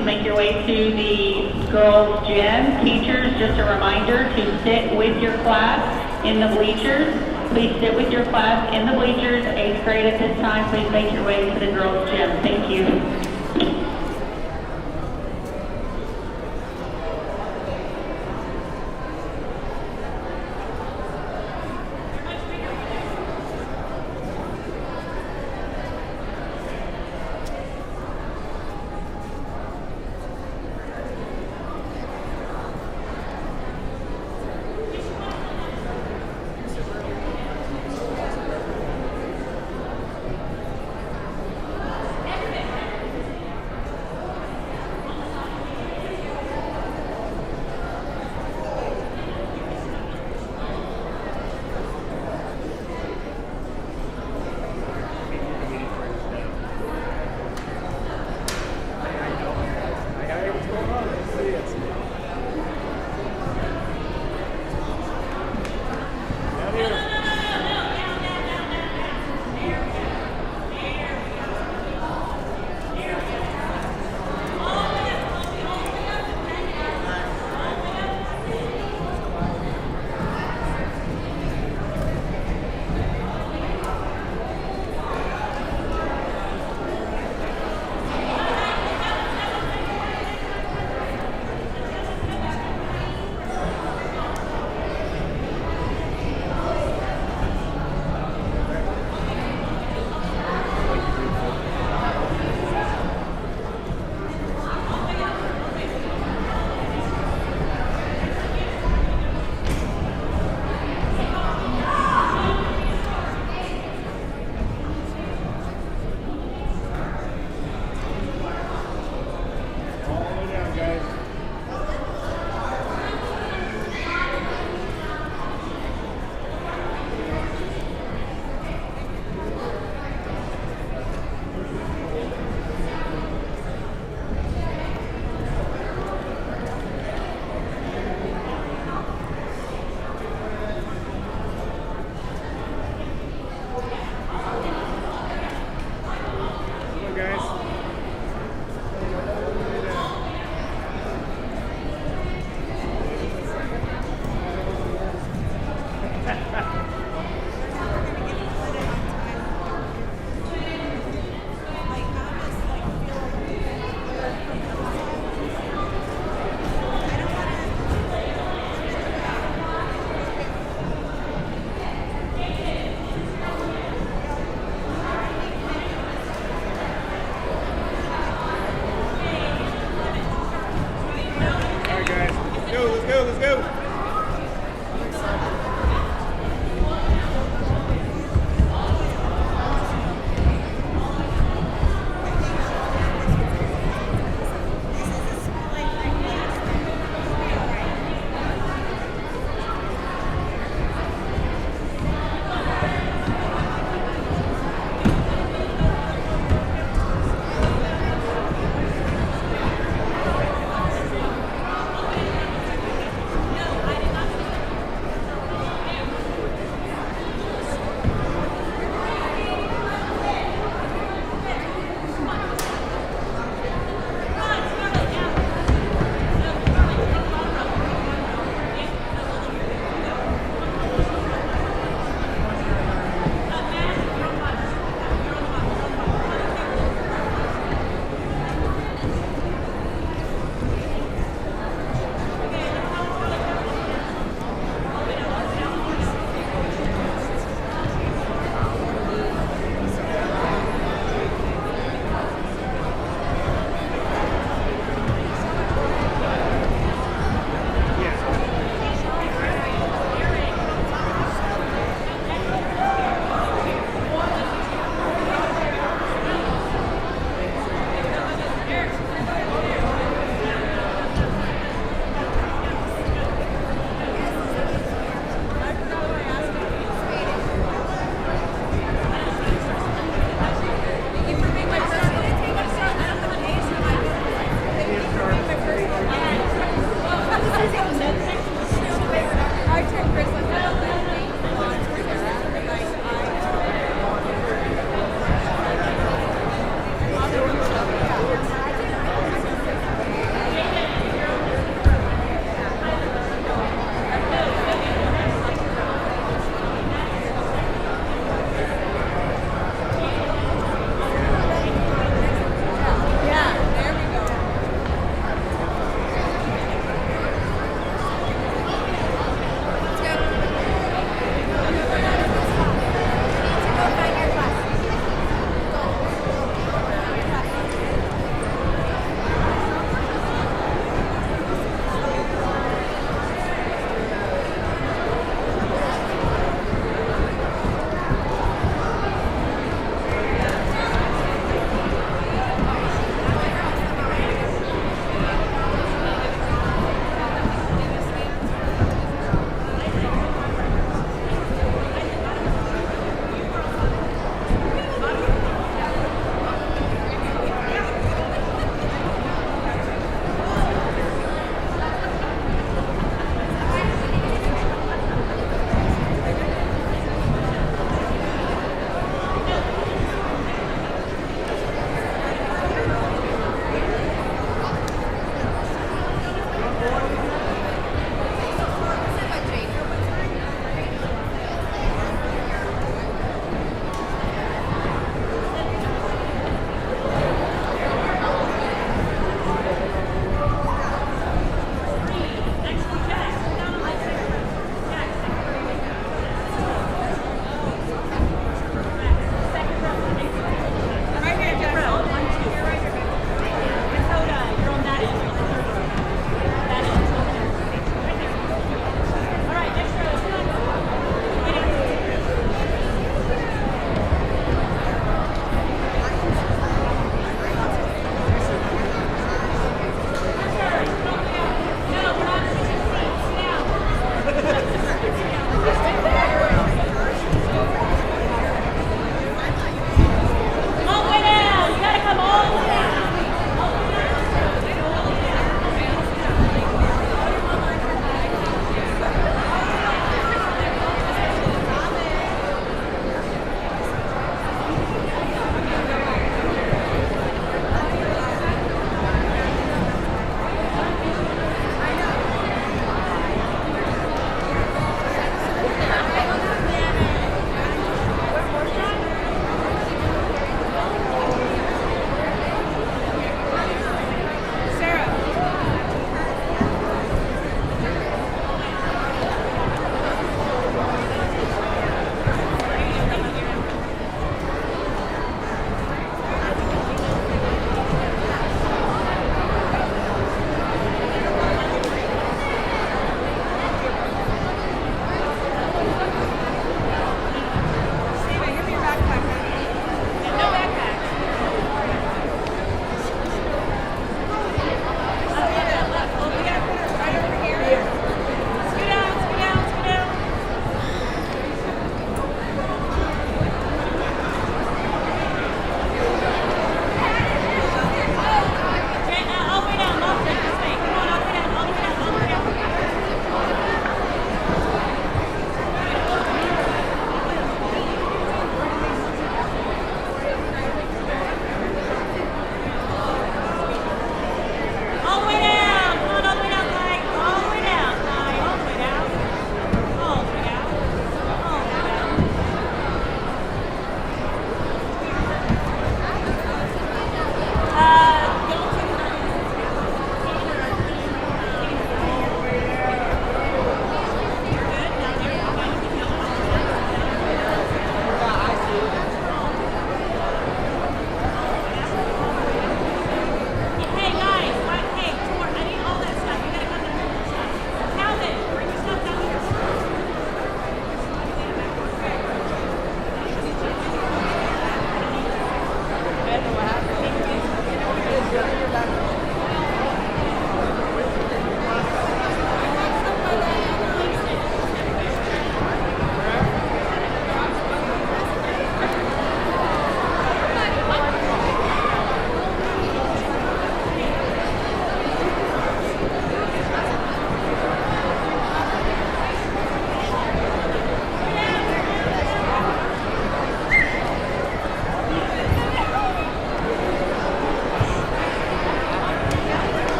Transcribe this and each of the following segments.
please make your way to the girls' gym. Teachers, just a reminder to sit with your class in the bleachers. Please sit with your class in the bleachers. 8th grade at this time, please make your way to the girls' gym. Thank you.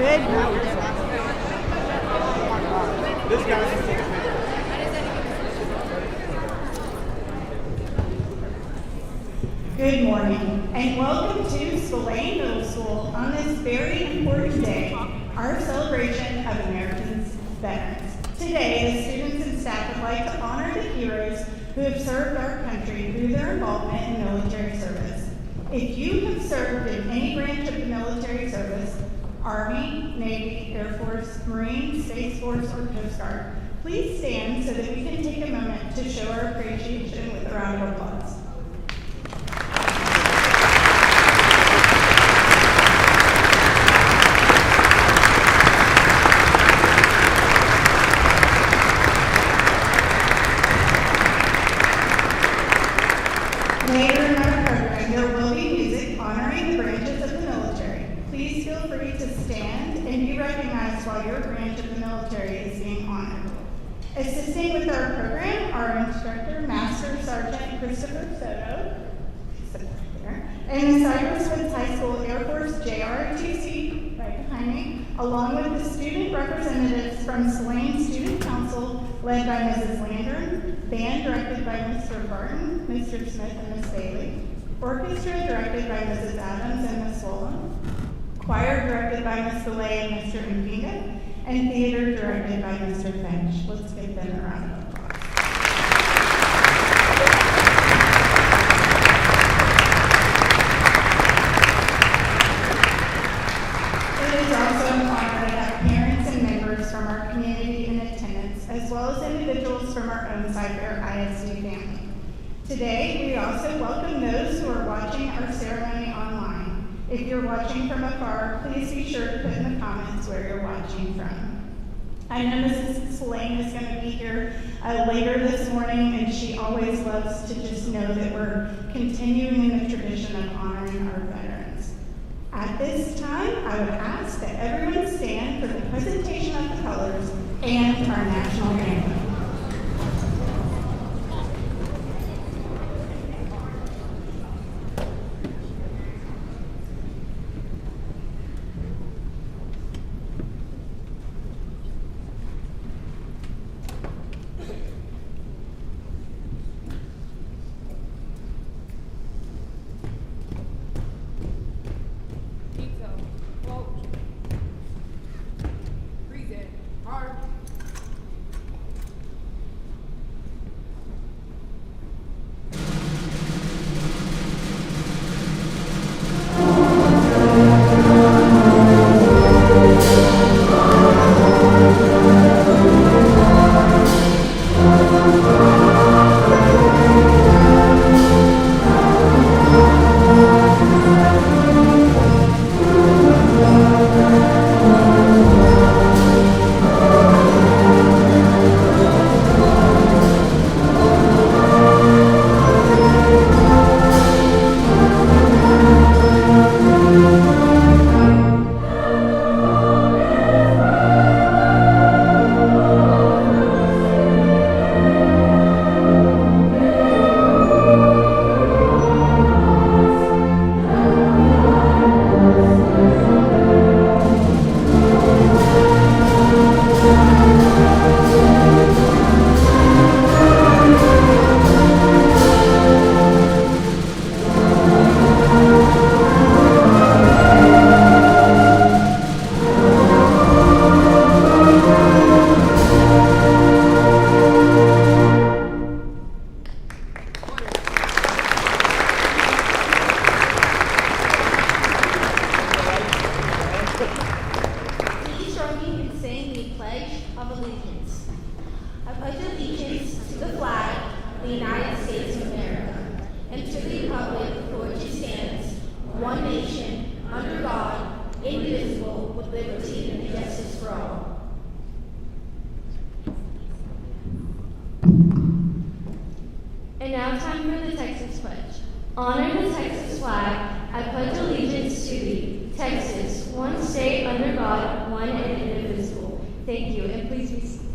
Good. This guy's Good morning, and welcome to Spillane Middle School on this very important day, our celebration of Americans' veterans. Today, the students and staff would like to honor the heroes who have served our country through their involvement in military service. If you have served in any branch of the military service, Army, Navy, Air Force, Marine, Space Force, or Coast Guard, please stand so that we can take a moment to show our appreciation with a round of applause. Later in our program, there will be music honoring the branches of the military. Please feel free to stand and be recognized while your branch of the military is being honored. Assisting with our program, our instructor, Master Sergeant Christopher Soto, and the Cypress-Fairbanks High School Air Force JROTC, right behind me, along with the student representatives from Spillane Student Council, led by Mrs. Landern, band directed by Mr. Barton, Mr. Smith, and Ms. Bailey, orchestra directed by Mrs. Adams and Ms. Swollen, choir directed by Ms. DeLay and Mr. Mpinga, and theater directed by Mr. Finch. Let's give them a round of applause. It is also an honor to have parents and members from our community in attendance, as well as individuals from our own Cypress ISD family. Today, we also welcome those who are watching our ceremony online. If you're watching from afar, please be sure to put in the comments where you're watching from. I know Mrs. Spillane is going to be here later this morning, and she always loves to just know that we're continuing in the tradition of honoring our veterans. At this time, I would ask that everyone stand for the presentation of the colors and our national anthem. And now time for the Texas Pledge. Honor the Texas flag. I pledge allegiance to thee, Texas, one state under God, one and indivisible. Thank you, and please be seated.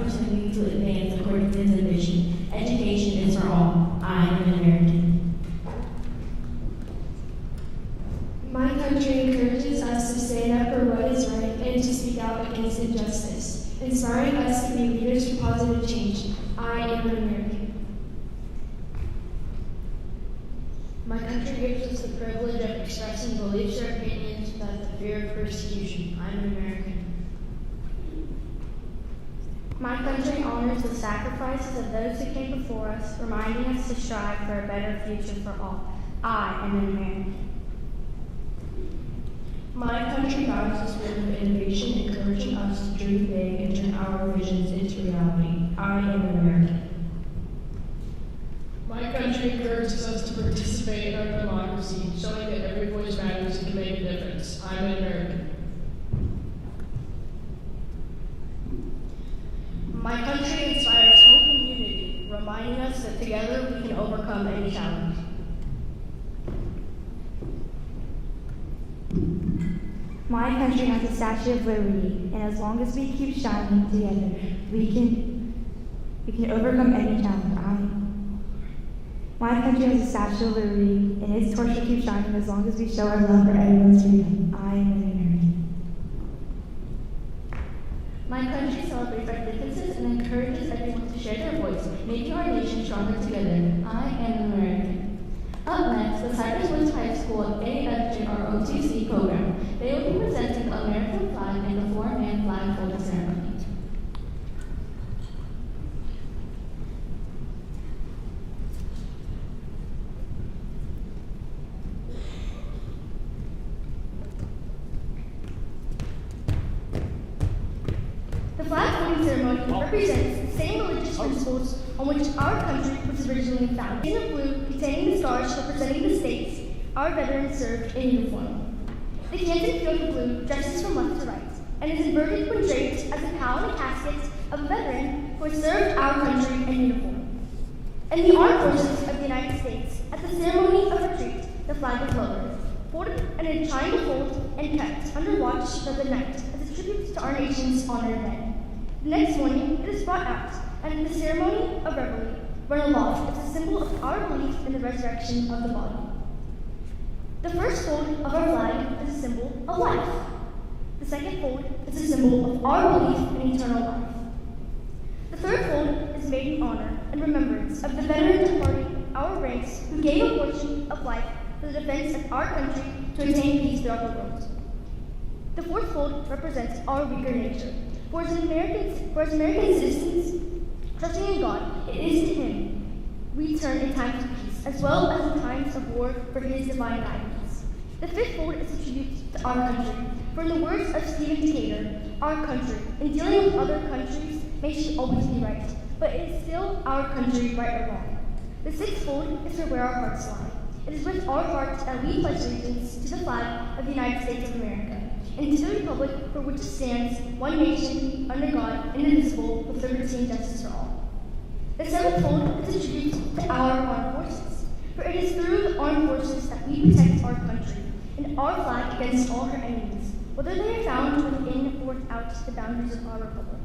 opportunity to advance according to his ambition. Education is for all. I am an American. My country encourages us to stand up for what is right and to speak out against injustice, inspiring us to be leaders for positive change. I am an American. My country gives us the privilege of expressing beliefs or opinions without the fear of persecution. I'm an American. My country honors the sacrifices of those who came before us, reminding us to strive for a better future for all. I am an American. My country values the spirit of innovation, encouraging us to dream big and turn our visions into reality. I am an American. My country encourages us to participate in our democracy, showing that every voice matters and can make a difference. I'm an American. My country inspires hope and unity, reminding us that together we can overcome any challenge. My country has a Statue of Liberty, and as long as we keep shining together, we can overcome any challenge. My country has a Statue of Liberty, and its torch will keep shining as long as we show our love for everyone's freedom. I am an American. My country celebrates our differences and encourages everyone to share their voice, making our nation stronger together. I am an American. Up next, the Cypress-Fairbanks High School AFJ our OTC program. They will be presenting the American flag in the four-man flag folding ceremony. The flag folding ceremony represents the same religious principles on which our country was originally founded. In the blue, containing the stars representing the states our veterans served in uniform. The Canton field of blue stretches from left to right and is inverted when draped as a cowl and a casket of a veteran who has served our country in uniform. In the armed forces of the United States, at the ceremony of retreat, the flag is lowered, folded in a triangle fold, and kept under watch for the night as a tribute to our nation's honored dead. The next morning, it is brought out, and in the ceremony of reveille, run aloft as a symbol of our belief in the resurrection of the body. The first fold of our flag is a symbol of life. The second fold is a symbol of our belief in eternal life. The third fold is made in honor and remembrance of the veterans departing our ranks who gave a portion of life for the defense of our country to attain peace throughout the world. The fourth fold represents our weaker nature. For as American citizens, trusting in God, it is to Him we turn in times of peace, as well as in times of war for His divine guidance. The fifth fold is a tribute to our country. For in the words of Stephen Decatur, our country, in dealing with other countries, may always be right, but it is still our country, right or wrong. The sixth fold is for where our hearts lie. It is with our hearts that we pledge allegiance to the flag of the United States of America, and to the republic for which it stands, one nation, under God, indivisible, with liberty and justice for all. The seventh fold is a tribute to our armed forces, for it is through the armed forces that we protect our country and our flag against all her enemies, whether they are found within or without the boundaries of our republic.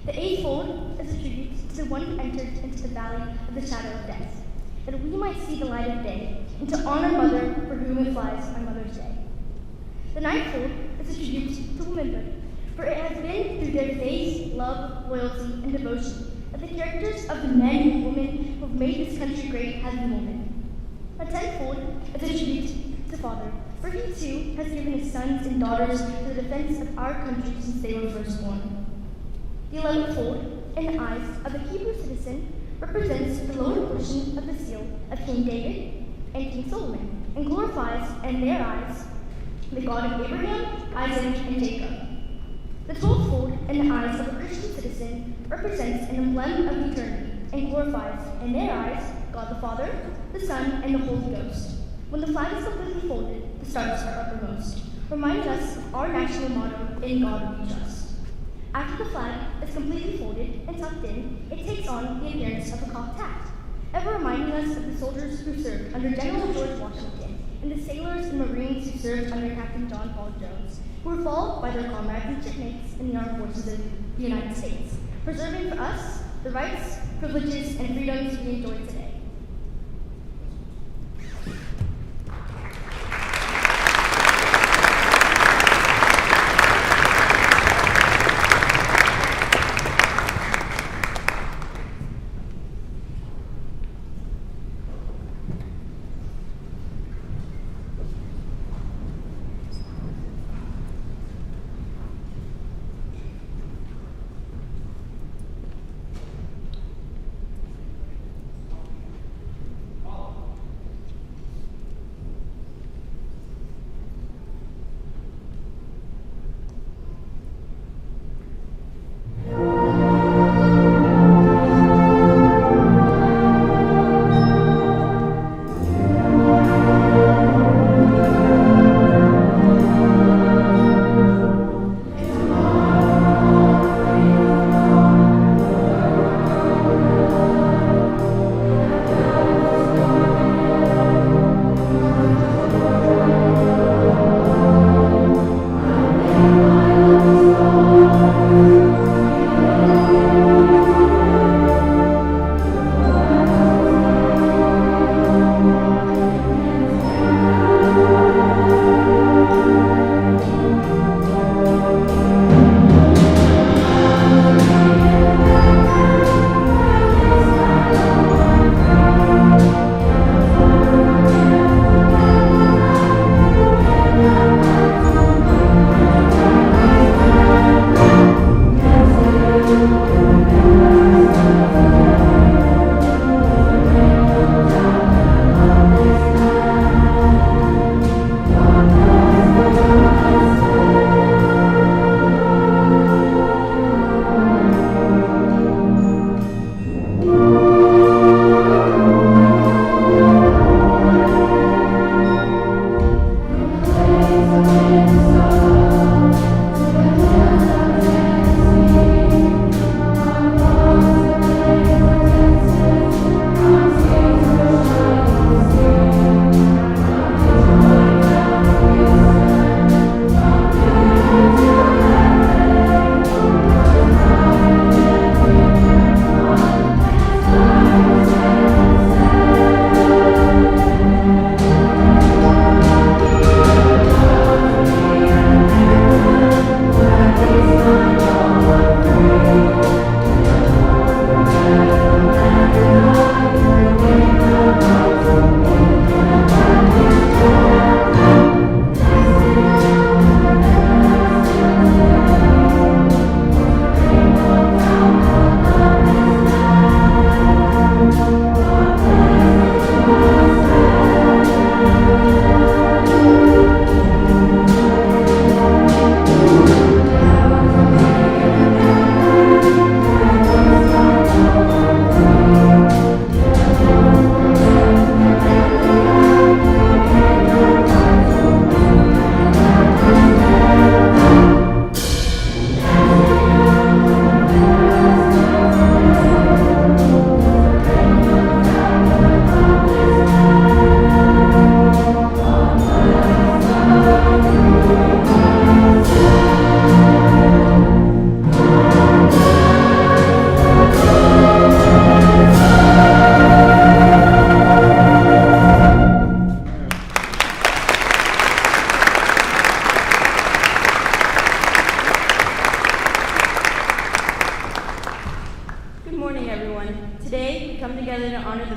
The eighth fold is a tribute to the one who entered into the valley of the shadow of death, that we might see the light of day, and to honor Mother for whom it flies on Mother's Day. The ninth fold is a tribute to womanhood, for it has been through their faith, love, loyalty, and devotion that the characters of the men and women who have made this country great have been woven. The tenth fold is a tribute to Father, for He too has given His sons and daughters to the defense of our country since they were first born. The 11th fold, in the eyes of a Hebrew citizen, represents the lower portion of the seal of King David and King Solomon, and glorifies, in their eyes, the God of Abraham, Isaac, and Jacob. The 12th fold, in the eyes of a Christian citizen, represents an emblem of eternity, and glorifies, in their eyes, God the Father, the Son, and the Holy Ghost. When the flag is completely folded, the stars are uppermost, reminding us of our national motto, "In God we trust." After the flag is completely folded and tucked in, it takes on the appearance of a cocked hat, ever reminding us of the soldiers who served under General George Washington and the sailors and Marines who served under Captain John Paul Jones, who were followed by their comrades and shipmates in the armed forces of the United States. preserving for us the rights, privileges, and freedoms we enjoy today.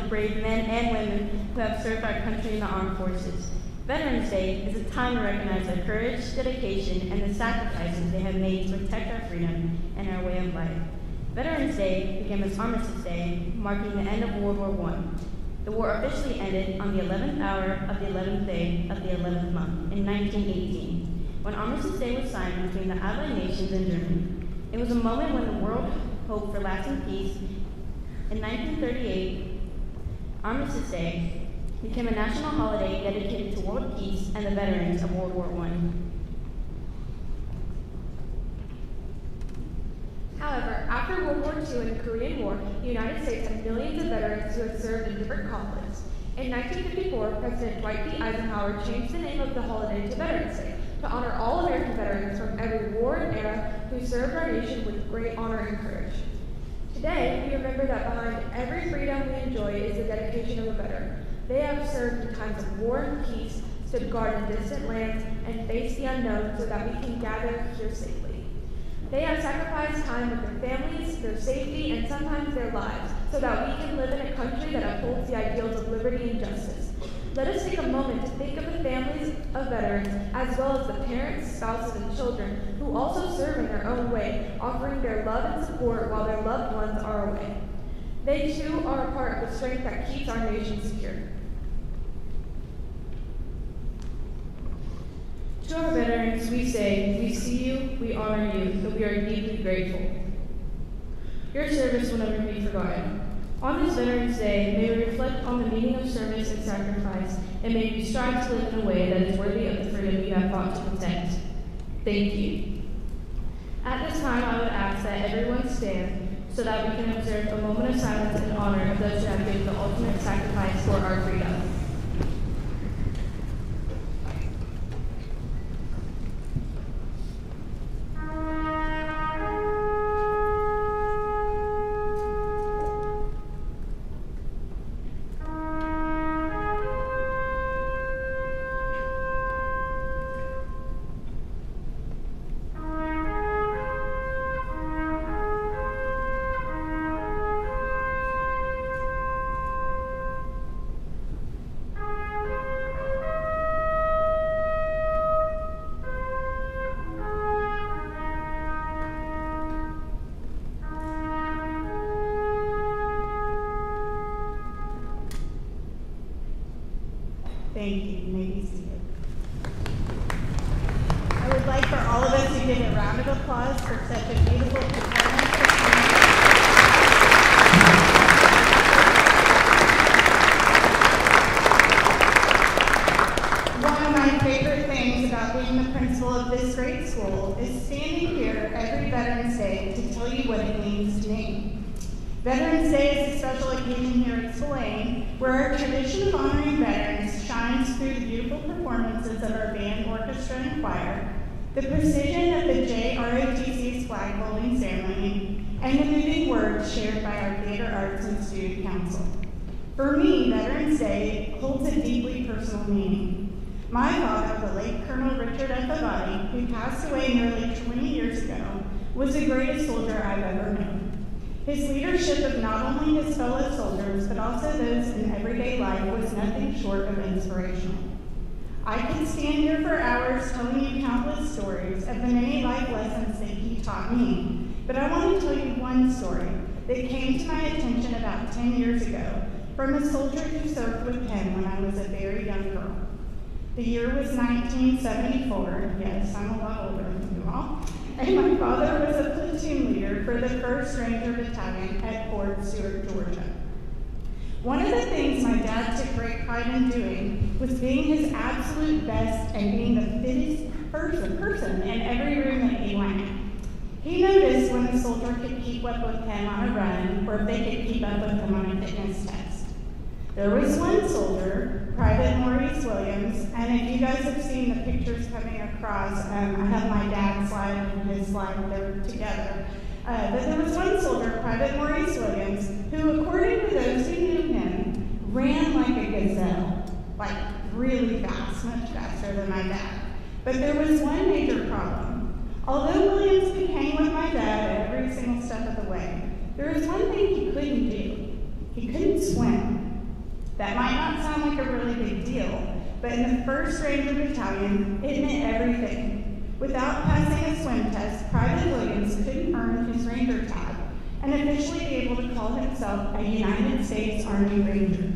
brave men and women who have served our country in the armed forces. Veterans Day is a time to recognize their courage, dedication, and the sacrifices they have made to protect our freedom and our way of life. Veterans Day began as Armistice Day, marking the end of World War I. The war officially ended on the 11th hour of the 11th day of the 11th month in 1918, when Armistice Day was signed between the Allied nations and Germany. It was a moment when the world hoped for lasting peace. In 1938, Armistice Day became a national holiday dedicated to world peace and the veterans of World War I. However, after World War II and the Korean War, the United States had millions of veterans who had served in different conflicts. In 1954, President Dwight D. Eisenhower changed the name of the holiday to Veterans Day to honor all American veterans from every war and era who served our nation with great honor and courage. Today, we remember that behind every freedom we enjoy is the dedication of a veteran. They have served in times of war and peace, stood guard in distant lands, and faced the unknown so that we can gather here safely. They have sacrificed time with their families, their safety, and sometimes their lives, so that we can live in a country that upholds the ideals of liberty and justice. Let us take a moment to think of the families of veterans, as well as the parents, spouses, and children who also serve in their own way, offering their love and support while their loved ones are away. They too are a part of the strength that keeps our nation secure. To our veterans, we say, we see you, we honor you, and we are deeply grateful. Your service will never be forgotten. On this Veterans Day, may we reflect on the meaning of service and sacrifice, and may we strive to live in a way that is worthy of the freedom you have fought to protect. Thank you. At this time, I would ask that everyone stand so that we can observe a moment of silence in honor of those who have given the ultimate sacrifice for our freedom. Thank you. You may be seated. I would like for all of us to give a round of applause for such a beautiful performance. One of my favorite things about being the principal of this great school is standing here every Veterans Day to tell you what it means to me. Veterans Day is a special occasion here at Spillane, where our tradition of honoring veterans shines through the beautiful performances of our band, orchestra, and choir, the precision of the JROTC's flag holding ceremony, and the moving words shared by our Theater Arts and Student Council. For me, Veterans Day holds a deeply personal meaning. My father, the late Colonel Richard F. Abadi, who passed away nearly 20 years ago, was the greatest soldier I've ever known. His leadership of not only his fellow soldiers, but also those in everyday life was nothing short of inspirational. I could stand here for hours telling you countless stories of the many life lessons that he taught me, but I want to tell you one story that came to my attention about 10 years ago from a soldier who served with him when I was a very young girl. The year was 1974, yes, I'm a lot older than you all, and my father was a platoon leader for the 1st Ranger Battalion at Fort Stewart, Georgia. One of the things my dad took great pride in doing was being his absolute best and being the fittest person in every room that he went. He noticed when a soldier could keep up with him on a run, or if they could keep up with him on a fitness test. There was one soldier, Private Maurice Williams, and if you guys have seen the pictures coming across, I have my dad's slide and his slide, they're together. But there was one soldier, Private Maurice Williams, who, according to those who knew him, ran like a gazelle, like really fast, much faster than my dad. But there was one major problem. Although Williams could hang with my dad every single step of the way, there was one thing he couldn't do. He couldn't swim. That might not sound like a really big deal, but in the 1st Ranger Battalion, it meant everything. Without passing a swim test, Private Williams couldn't earn his Ranger tab and officially be able to call himself a United States Army Ranger.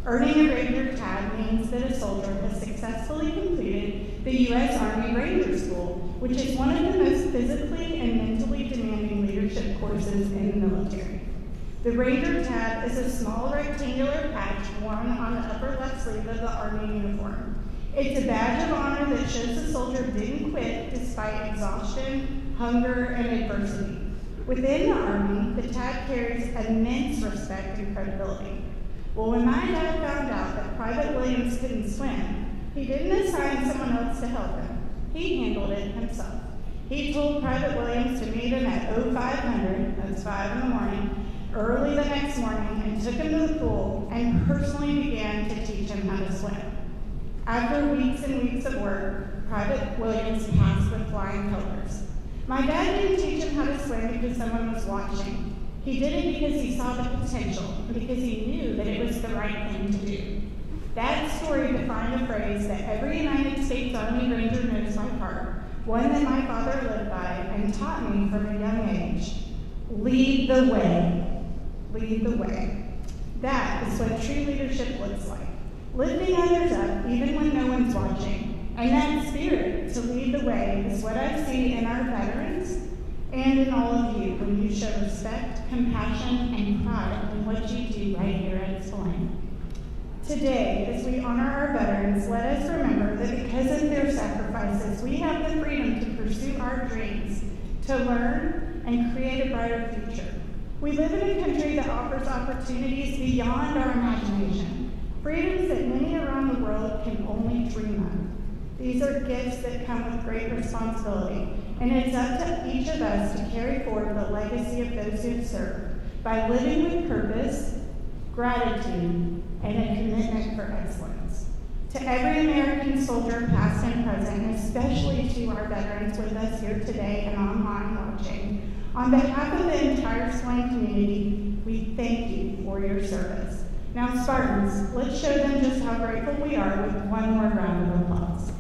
Earning a Ranger tab means that a soldier has successfully completed the U.S. Army Ranger School, which is one of the most physically and mentally demanding leadership courses in the military. The Ranger tab is a small rectangular patch worn on the upper left sleeve of the Army uniform. It's a badge of honor that shows the soldier didn't quit despite exhaustion, hunger, and adversity. Within the Army, the tab carries immense respect and credibility. Well, when my dad found out that Private Williams couldn't swim, he didn't assign someone else to help him. He handled it himself. He told Private Williams to meet him at 0500, that's 5 in the morning, early the next morning, and took him to the pool and personally began to teach him how to swim. After weeks and weeks of work, Private Williams passed with flying colors. My dad didn't teach him how to swim because someone was watching. He did it because he saw the potential, because he knew that it was the right thing to do. That story defined a phrase that every United States Army Ranger knows by heart, one that my father lived by and taught me from a young age. Lead the way. Lead the way. That is what true leadership looks like. Lifting others up even when no one's watching. And that spirit to lead the way is what I see in our veterans and in all of you when you show respect, compassion, and pride in what you do right here at Spillane. Today, as we honor our veterans, let us remember that because of their sacrifices, we have the freedom to pursue our dreams, to learn, and create a brighter future. We live in a country that offers opportunities beyond our imagination, freedoms that many around the world can only dream of. These are gifts that come with great responsibility, and it's up to each of us to carry forward the legacy of those who serve by living with purpose, gratitude, and a commitment for excellence. To every American soldier, past and present, and especially to our veterans with us here today and online watching, on behalf of the entire Spillane community, we thank you for your service. Now, Spartans, let's show them just how grateful we are with one more round of applause.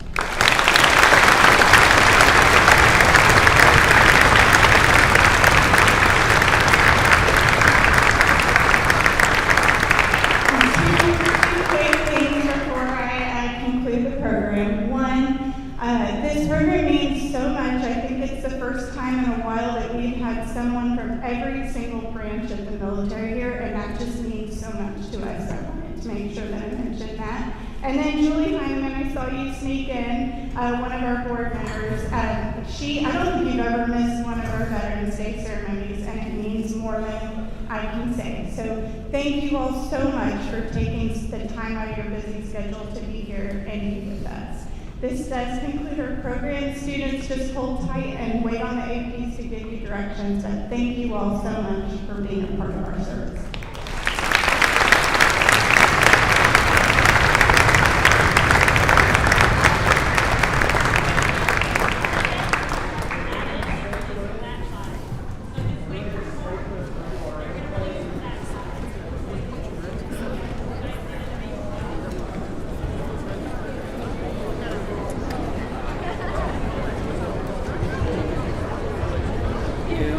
This program means so much. I think it's the first time in a while that we've had someone from every single branch of the military here, and that just means so much to us. I wanted to make sure that I mentioned that. And then Julie Heineman, I saw you sneak in, one of our board members. I don't think you've ever missed one of our Veterans Day ceremonies, and it means more than I can say. So thank you all so much for taking the time out of your busy schedule to be here and be with us. This does conclude our program. Students, just hold tight and wait on the APs to give you directions. But thank you all so much for being a part of our service. You